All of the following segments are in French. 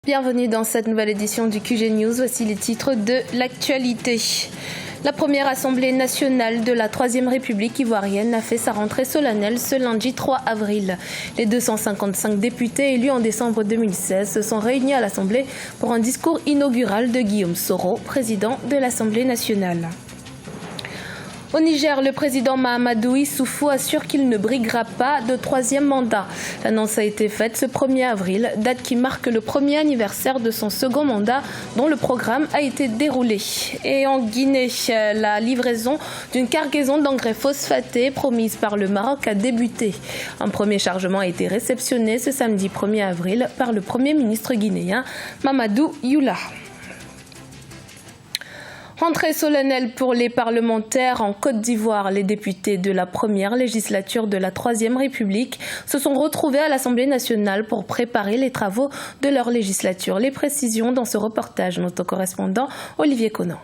Bienvenue dans cette nouvelle édition du QG News. Voici les titres de l'actualité. La première Assemblée nationale de la Troisième République ivoirienne a fait sa rentrée solennelle ce lundi 3 avril. Les 255 députés élus en décembre 2016 se sont réunis à l'Assemblée pour un discours inaugural de Guillaume Soro, président de l'Assemblée nationale. Au Niger, le président Mahamadou Issoufou assure qu'il ne briguera pas de troisième mandat. L'annonce a été faite ce 1er avril, date qui marque le premier anniversaire de son second mandat dont le programme a été déroulé. Et en Guinée, la livraison d'une cargaison d'engrais phosphatés promise par le Maroc a débuté. Un premier chargement a été réceptionné ce samedi 1er avril par le Premier ministre guinéen Mamadou Youla. Rentrée solennelle pour les parlementaires en Côte d'Ivoire. Les députés de la première législature de la Troisième République se sont retrouvés à l'Assemblée nationale pour préparer les travaux de leur législature. Les précisions dans ce reportage de notre correspondant Olivier Conan.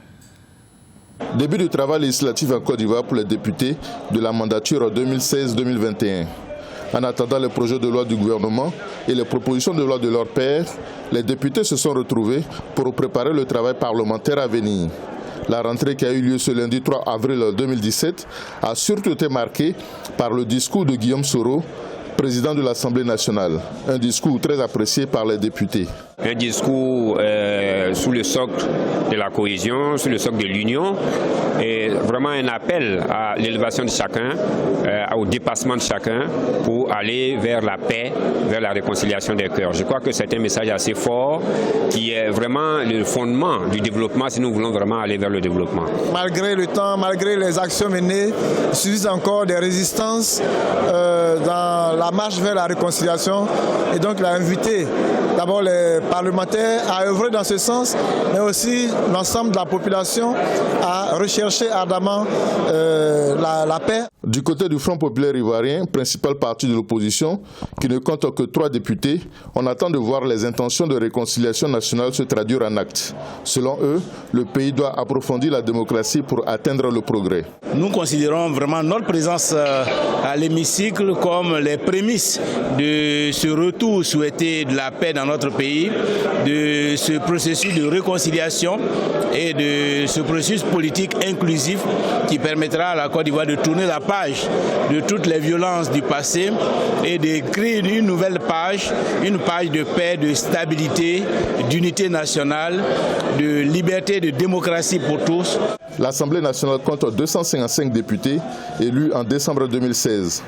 Début du travail législatif en Côte d'Ivoire pour les députés de la mandature 2016-2021. En attendant le projet de loi du gouvernement et les propositions de loi de leurs pairs, les députés se sont retrouvés pour préparer le travail parlementaire à venir. La rentrée qui a eu lieu ce lundi 3 avril 2017 a surtout été marquée par le discours de Guillaume Soro, président de l'Assemblée nationale. Un discours très apprécié par les députés. Un discours sous le socle de la cohésion, sous le socle de l'union, et vraiment un appel à l'élévation de chacun, au dépassement de chacun pour aller vers la paix, vers la réconciliation des cœurs. Je crois que c'est un message assez fort qui est vraiment le fondement du développement si nous voulons vraiment aller vers le développement. Malgré le temps, malgré les actions menées, il subsiste encore des résistances dans la marche vers la réconciliation, et donc il a invité d'abord les parlementaires à œuvrer dans ce sens, mais aussi l'ensemble de la population à rechercher ardemment la paix. Du côté du Front populaire ivoirien, principal parti de l'opposition, qui ne compte que 3 députés, on attend de voir les intentions de réconciliation nationale se traduire en actes. Selon eux, le pays doit approfondir la démocratie pour atteindre le progrès. Nous considérons vraiment notre présence à l'hémicycle comme les prémices de ce retour souhaité de la paix dans notre pays, de ce processus de réconciliation et de ce processus politique inclusif qui permettra à la Côte d'Ivoire de tourner la page de toutes les violences du passé et de créer une nouvelle page, une page de paix, de stabilité, d'unité nationale, de liberté, de démocratie pour tous. L'Assemblée nationale compte 255 députés élus en décembre 2016.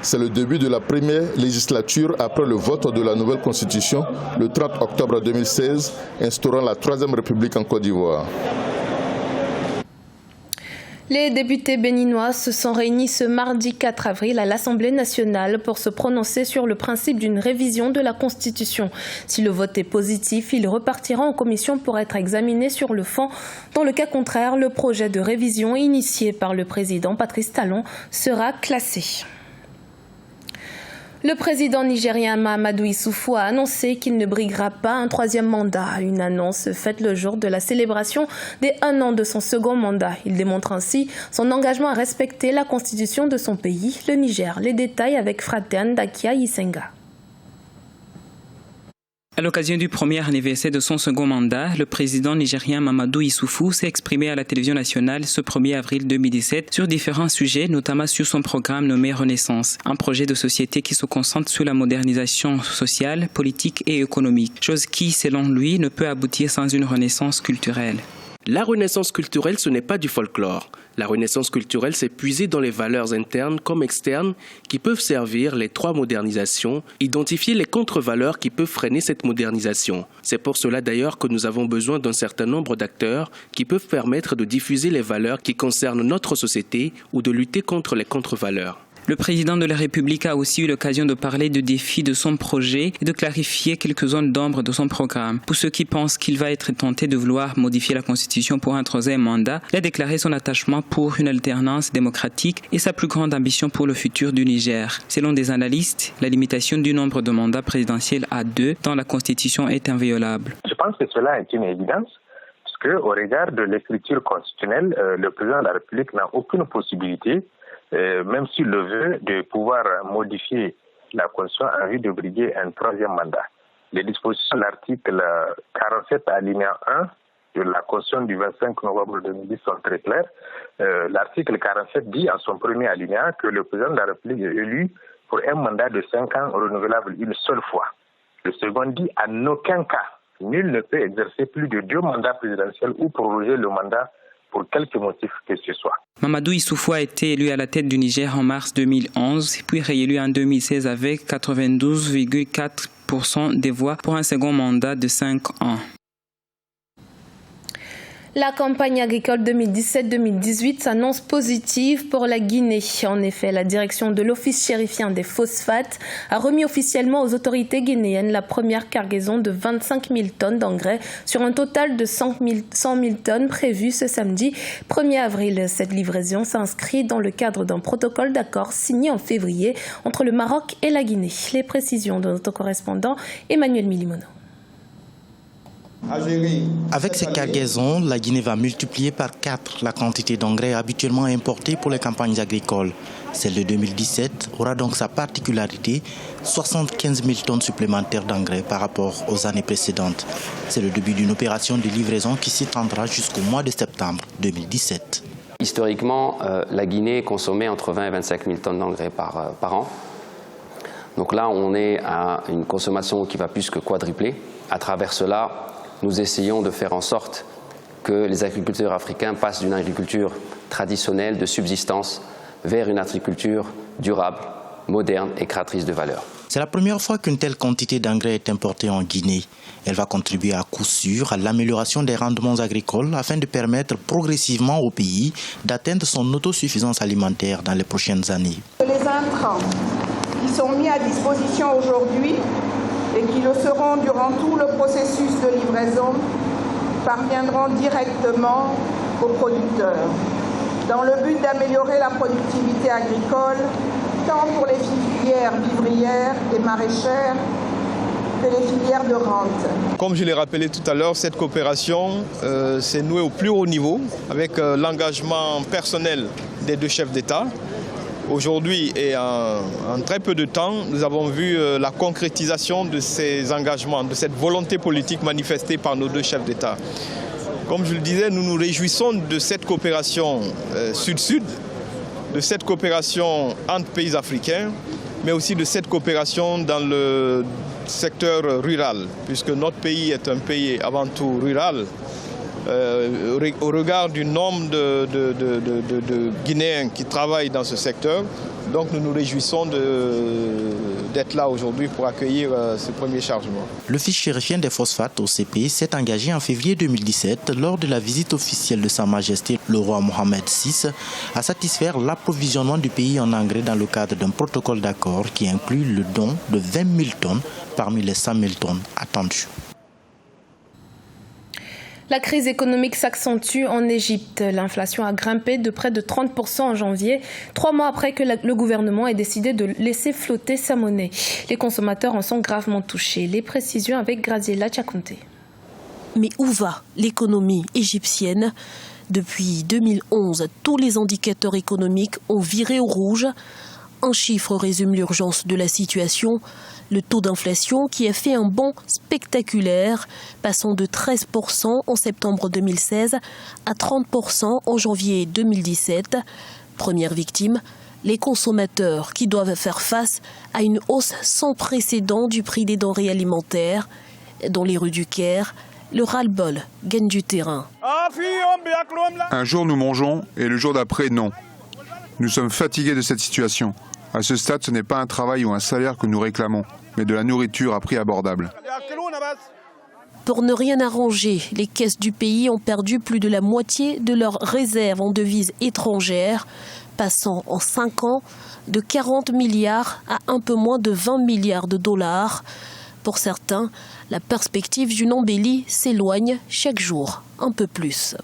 C'est le début de la première législature après le vote de la nouvelle constitution le 30 octobre 2016, instaurant la Troisième République en Côte d'Ivoire. Les députés béninois se sont réunis ce mardi 4 avril à l'Assemblée nationale pour se prononcer sur le principe d'une révision de la Constitution. Si le vote est positif, il repartira en commission pour être examiné sur le fond. Dans le cas contraire, le projet de révision initié par le président Patrice Talon sera classé. Le président nigérien Mahamadou Issoufou a annoncé qu'il ne briguera pas un troisième mandat. Une annonce faite le jour de la célébration des 1 an de son second mandat. Il démontre ainsi son engagement à respecter la constitution de son pays, le Niger. Les détails avec Fraten Dakia Yisenga. À l'occasion du premier anniversaire de son second mandat, le président nigérien Mahamadou Issoufou s'est exprimé à la télévision nationale ce 1er avril 2017 sur différents sujets, notamment sur son programme nommé Renaissance, un projet de société qui se concentre sur la modernisation sociale, politique et économique, chose qui, selon lui, ne peut aboutir sans une renaissance culturelle. La renaissance culturelle, ce n'est pas du folklore. La renaissance culturelle, c'est puiser dans les valeurs internes comme externes qui peuvent servir les 3 modernisations, identifier les contre-valeurs qui peuvent freiner cette modernisation. C'est pour cela d'ailleurs que nous avons besoin d'un certain nombre d'acteurs qui peuvent permettre de diffuser les valeurs qui concernent notre société ou de lutter contre les contre-valeurs. Le président de la République a aussi eu l'occasion de parler de défis de son projet et de clarifier quelques zones d'ombre de son programme. Pour ceux qui pensent qu'il va être tenté de vouloir modifier la Constitution pour un troisième mandat, il a déclaré son attachement pour une alternance démocratique et sa plus grande ambition pour le futur du Niger. Selon des analystes, la limitation du nombre de mandats présidentiels à 2 dans la Constitution est inviolable. Je pense que cela est une évidence, parce qu'au regard de l'écriture constitutionnelle, le président de la République n'a aucune possibilité, même s'il le veut, de pouvoir modifier la Constitution en vue de briguer un troisième mandat. Les dispositions de l'article 47 alinéa 1 de la Constitution du 25 novembre 2010 sont très claires. L'article 47 dit en son premier alinéa que le président de la République est élu pour un mandat de 5 ans renouvelable une seule fois. Le second dit en aucun cas, nul ne peut exercer plus de 2 mandats présidentiels ou proroger le mandat pour quelque motif que ce soit. Mamadou Issoufou a été élu à la tête du Niger en mars 2011, puis réélu en 2016 avec 92,4% des voix pour un second mandat de 5 ans. La campagne agricole 2017-2018 s'annonce positive pour la Guinée. En effet, la direction de l'Office chérifien des phosphates a remis officiellement aux autorités guinéennes la première cargaison de 25 000 tonnes d'engrais sur un total de 100 000 tonnes prévues ce samedi 1er avril. Cette livraison s'inscrit dans le cadre d'un protocole d'accord signé en février entre le Maroc et la Guinée. Les précisions de notre correspondant Emmanuel Milimono. Avec ces cargaisons, la Guinée va multiplier par 4 la quantité d'engrais habituellement importée pour les campagnes agricoles. Celle de 2017 aura donc sa particularité, 75 000 tonnes supplémentaires d'engrais par rapport aux années précédentes. C'est le début d'une opération de livraison qui s'étendra jusqu'au mois de septembre 2017. Historiquement, la Guinée consommait entre 20 et 25 000 tonnes d'engrais par an. Donc là, on est à une consommation qui va plus que quadrupler. À travers cela, nous essayons de faire en sorte que les agriculteurs africains passent d'une agriculture traditionnelle de subsistance vers une agriculture durable, moderne et créatrice de valeur. C'est la première fois qu'une telle quantité d'engrais est importée en Guinée. Elle va contribuer à coup sûr à l'amélioration des rendements agricoles afin de permettre progressivement au pays d'atteindre son autosuffisance alimentaire dans les prochaines années. Les intrants qui sont mis à disposition aujourd'hui et qui le seront durant tout le processus de livraison parviendront directement aux producteurs dans le but d'améliorer la productivité agricole tant pour les filières vivrières et maraîchères que les filières de rente. Comme je l'ai rappelé tout à l'heure, cette coopération s'est nouée au plus haut niveau avec l'engagement personnel des 2 chefs d'État. Aujourd'hui et en très peu de temps, nous avons vu la concrétisation de ces engagements, de cette volonté politique manifestée par nos 2 chefs d'État. Comme je le disais, nous nous réjouissons de cette coopération sud-sud, de cette coopération entre pays africains, mais aussi de cette coopération dans le secteur rural, puisque notre pays est un pays avant tout rural. Au regard du nombre de Guinéens qui travaillent dans ce secteur. Donc nous nous réjouissons d'être là aujourd'hui pour accueillir ce premier chargement. L'Office chérifien des phosphates, OCP, s'est engagé en février 2017 lors de la visite officielle de Sa Majesté le roi Mohamed VI à satisfaire l'approvisionnement du pays en engrais dans le cadre d'un protocole d'accord qui inclut le don de 20 000 tonnes parmi les 100 000 tonnes attendues. La crise économique s'accentue en Égypte. L'inflation a grimpé de près de 30% en janvier, 3 mois après que le gouvernement ait décidé de laisser flotter sa monnaie. Les consommateurs en sont gravement touchés. Les précisions avec Graziella Tchakounté. Mais où va l'économie égyptienne ? Depuis 2011, tous les indicateurs économiques ont viré au rouge. Un chiffre résume l'urgence de la situation. Le taux d'inflation qui a fait un bond spectaculaire, passant de 13% en septembre 2016 à 30% en janvier 2017. Première victime, les consommateurs qui doivent faire face à une hausse sans précédent du prix des denrées alimentaires. Dans les rues du Caire, le ras-le-bol gagne du terrain. Un jour nous mangeons et le jour d'après non. Nous sommes fatigués de cette situation. À ce stade, ce n'est pas un travail ou un salaire que nous réclamons, mais de la nourriture à prix abordable. Pour ne rien arranger, les caisses du pays ont perdu plus de la moitié de leurs réserves en devises étrangères, passant en 5 ans de 40 milliards à un peu moins de 20 milliards de dollars. Pour certains, la perspective d'une embellie s'éloigne chaque jour un peu plus.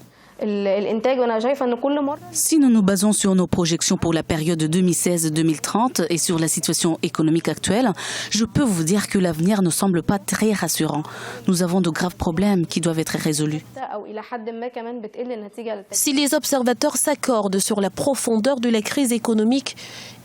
Si nous nous basons sur nos projections pour la période 2016-2030 et sur la situation économique actuelle, je peux vous dire que l'avenir ne semble pas très rassurant. Nous avons de graves problèmes qui doivent être résolus. Si les observateurs s'accordent sur la profondeur de la crise économique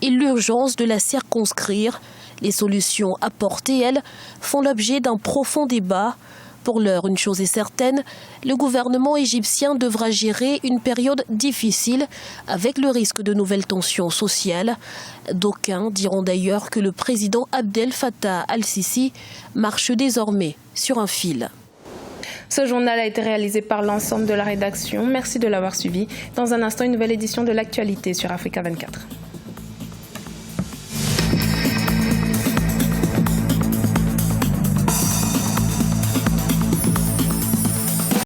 et l'urgence de la circonscrire, les solutions apportées, elles, font l'objet d'un profond débat. Pour l'heure, une chose est certaine, le gouvernement égyptien devra gérer une période difficile avec le risque de nouvelles tensions sociales. D'aucuns diront d'ailleurs que le président Abdel Fattah al-Sisi marche désormais sur un fil. Ce journal a été réalisé par l'ensemble de la rédaction. Merci de l'avoir suivi. Dans un instant, une nouvelle édition de l'actualité sur Africa 24.